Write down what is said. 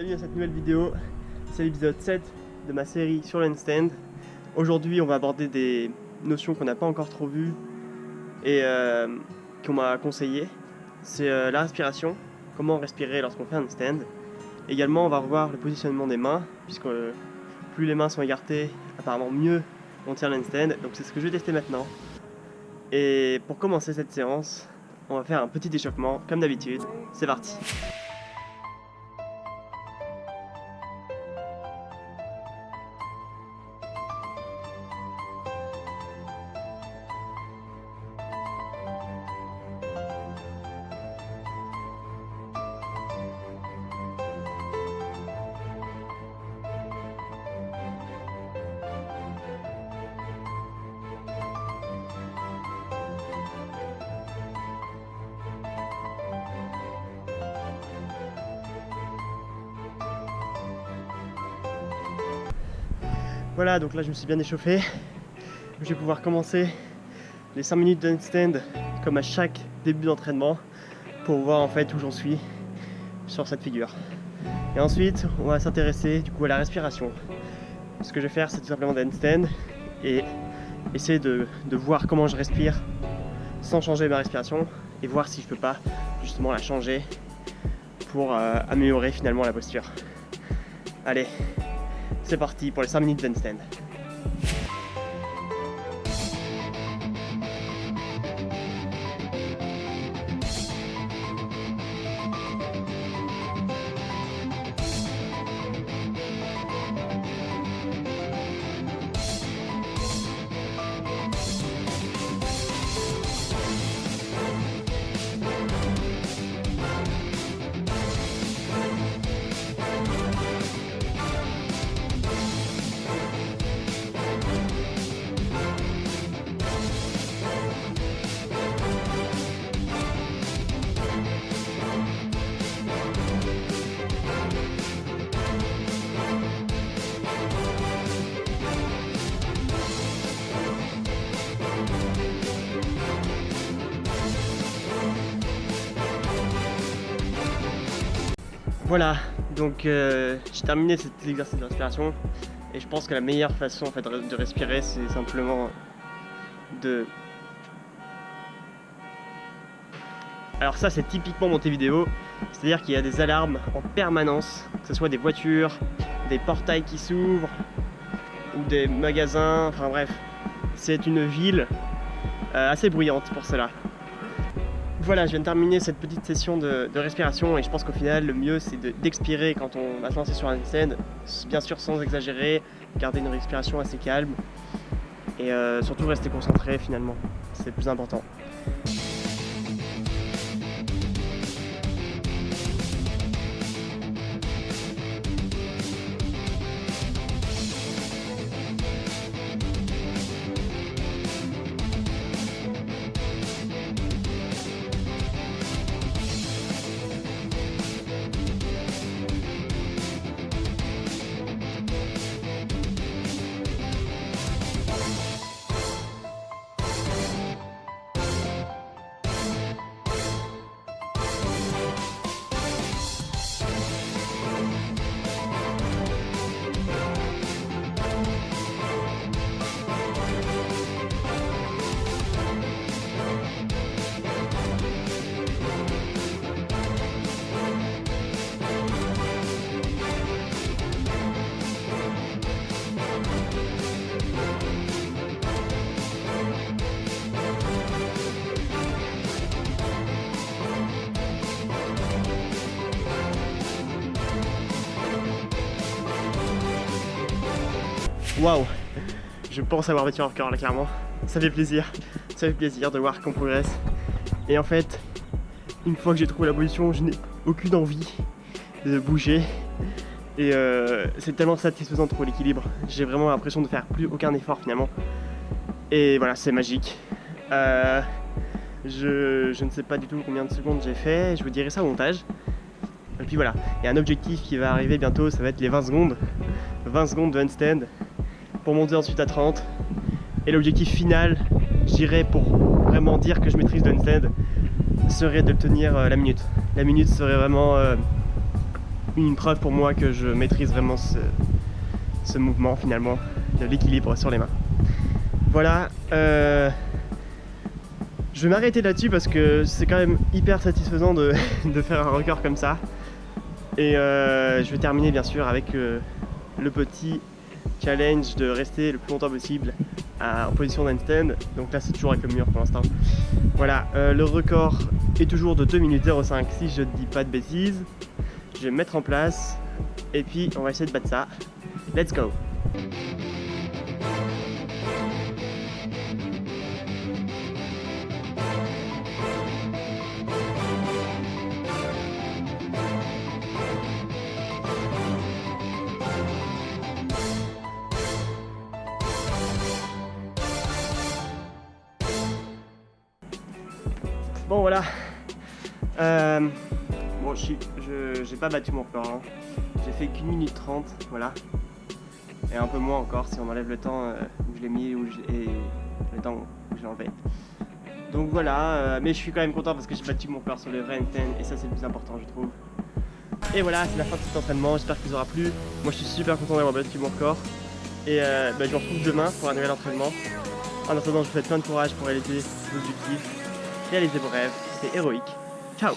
Bienvenue à cette nouvelle vidéo, c'est l'épisode 7 de ma série sur le handstand. Aujourd'hui on va aborder des notions qu'on n'a pas encore trop vues et qu'on m'a conseillé. C'est la respiration, comment respirer lorsqu'on fait un handstand. Également on va revoir le positionnement des mains, puisque plus les mains sont écartées, apparemment mieux on tient le handstand. Donc c'est ce que je vais tester maintenant. Et pour commencer cette séance, on va faire un petit échauffement comme d'habitude. C'est parti. Voilà, donc là je me suis bien échauffé. Je vais pouvoir commencer les 5 minutes de handstand comme à chaque début d'entraînement pour voir en fait où j'en suis sur cette figure. Et ensuite on va s'intéresser du coup à la respiration. Ce que je vais faire c'est tout simplement des handstands et essayer de voir comment je respire sans changer ma respiration et voir si je peux pas justement la changer pour améliorer finalement la posture. Allez, c'est parti pour les 5 minutes d'handstand. Voilà, donc j'ai terminé cet exercice de respiration et je pense que la meilleure façon en fait, de respirer c'est simplement de... Alors ça c'est typiquement Montevideo, c'est-à-dire qu'il y a des alarmes en permanence, que ce soit des voitures, des portails qui s'ouvrent ou des magasins, enfin bref, c'est une ville assez bruyante pour cela. Voilà, je viens de terminer cette petite session de respiration et je pense qu'au final le mieux c'est d'expirer quand on va se lancer sur un handstand, bien sûr sans exagérer, garder une respiration assez calme et surtout rester concentré finalement, c'est le plus important. Waouh, je pense avoir battu un record là clairement, ça fait plaisir de voir qu'on progresse. Et en fait, une fois que j'ai trouvé la position, je n'ai aucune envie de bouger. Et c'est tellement satisfaisant de trouver l'équilibre, j'ai vraiment l'impression de faire plus aucun effort finalement. Et voilà, c'est magique. Je ne sais pas du tout combien de secondes j'ai fait, je vous dirai ça au montage. Et puis voilà, il y a un objectif qui va arriver bientôt, ça va être les 20 secondes. 20 secondes de handstand pour monter ensuite à 30. Et l'objectif final, je dirais pour vraiment dire que je maîtrise le handstand, serait de tenir la minute. La minute serait vraiment une preuve pour moi que je maîtrise vraiment ce mouvement finalement, de l'équilibre sur les mains. Voilà, je vais m'arrêter là-dessus parce que c'est quand même hyper satisfaisant de faire un record comme ça. Et je vais terminer bien sûr avec le petit challenge de rester le plus longtemps possible en position d'handstand. Donc là c'est toujours avec le mur pour l'instant. Voilà, le record est toujours de 2 minutes 05 si je ne dis pas de bêtises. Je vais me mettre en place et puis on va essayer de battre ça. Let's go! Bon voilà, bon j'ai pas battu mon record, hein. J'ai fait qu'1 minute 30, voilà, et un peu moins encore si on enlève le temps où je l'ai mis et le temps où je l'ai enlevé. Donc voilà, mais je suis quand même content parce que j'ai battu mon record sur le vrai handstand et ça c'est le plus important je trouve. Et voilà, c'est la fin de cet entraînement, j'espère qu'il vous aura plu. Moi je suis super content d'avoir battu mon record et je vous retrouve demain pour un nouvel entraînement. En attendant, je vous souhaite plein de courage pour réaliser vos objectifs. Réalisez vos rêves, c'est héroïque. Ciao!